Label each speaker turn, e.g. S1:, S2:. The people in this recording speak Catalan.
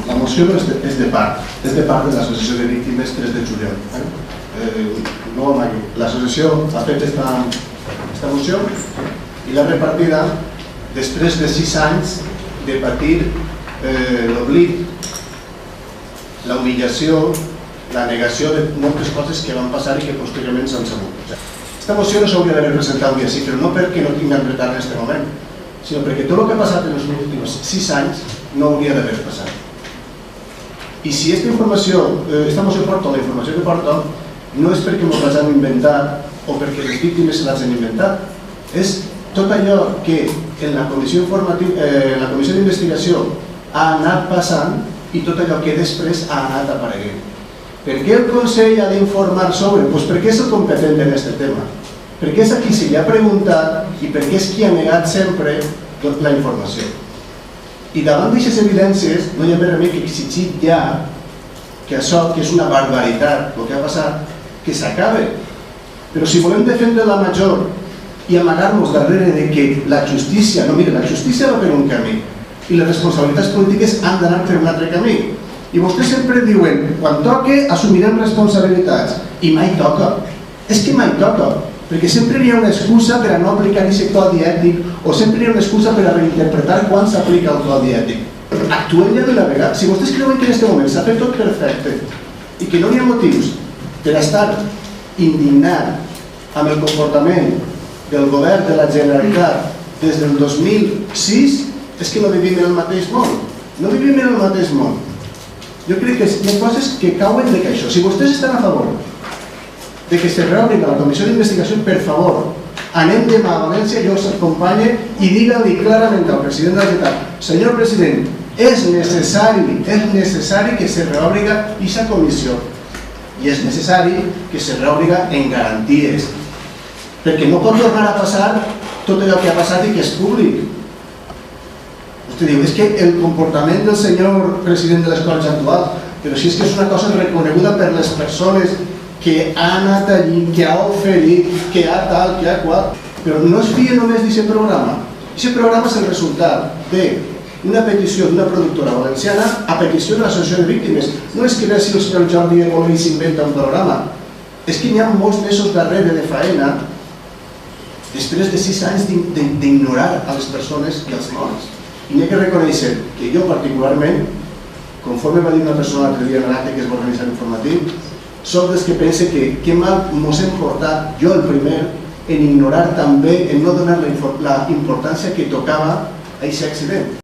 S1: La moció és de part de l'Associació de Víctimes 3 de juliol. No amagui. L'associació ha fet aquesta moció i l'ha repartida després de 6 anys de patir l'oblit, la humillació, la negació de moltes coses que van passar i que posteriorment s'han sabut. Aquesta moció no s'hauria d'haver presentat avui així, però no perquè no tinguem retard en aquest moment, sinó perquè tot el que ha passat en els últims 6 anys no hauria d'haver passat. I si aquesta moció porta la informació que porta, no és perquè ens l'hagin inventat o perquè les víctimes se l'hagin inventat, és tot allò que en la comissió d'investigació ha anat passant i tot allò que després ha anat apareguent. Per què el Consell ha d'informar sobre? Doncs perquè és el competent en aquest tema. Perquè és a qui se li ha preguntat i perquè és qui ha negat sempre la informació. I davant d'aquestes evidències no hi ha més remei que exigir ja que això, que és una barbaritat, el que ha passat, que s'acabe. Però si volem defendre la major i amagar-nos darrere de que la justícia, no, mira, la justícia va per un camí i les responsabilitats polítiques han d'anar per un altre camí. I vostès sempre diuen, quan toque assumirem responsabilitats, i mai toca. És que mai toca, perquè sempre hi ha una excusa per a no aplicar aquest codi ètic o sempre hi ha una excusa per a reinterpretar quan s'aplica el codi ètic. Actuem ja d'una vegada. Si vostès creuen que en aquest moment s'ha fet tot perfecte i que no hi ha motius per estar indignat amb el comportament del govern de la Generalitat des del 2006, és que no vivim en el mateix món. No vivim en el mateix món. Jo crec que hi ha coses que cauen de caixó. Si vostès estan a favor de que se reobri la comissió d'investigació, per favor, anem demà a València, jo us acompanye i digue-li clarament al president de la Generalitat: senyor president, és necessari que se reobri aquesta comissió i és necessari que se reobri en garanties, perquè no pot tornar a passar tot allò que ha passat i que és públic. Vostè diu, és que el comportament del senyor president de les Corts actuals, però si és que és una cosa reconeguda per les persones que ha anat allí, que ha oferit, que ha tal, que ha qual, però no es fia només d'aquest programa. Aquest programa és el resultat d'una petició d'una productora valenciana a petició de l'Associació de Víctimes. No és que ve si el senyor Jordi Evoli s'inventa un programa, és que n'hi ha molts mesos darrere de faena després de 6 anys d'ignorar a les persones i als morts. I n'hi ha que reconèixer que jo particularment, conforme va dir una persona l'altre dia en l'acte que es va organitzar informatiu, soc dels que pensa que mal mos hem portat, jo el primer, en ignorar també, en no donar la importància que tocava a aquest accident.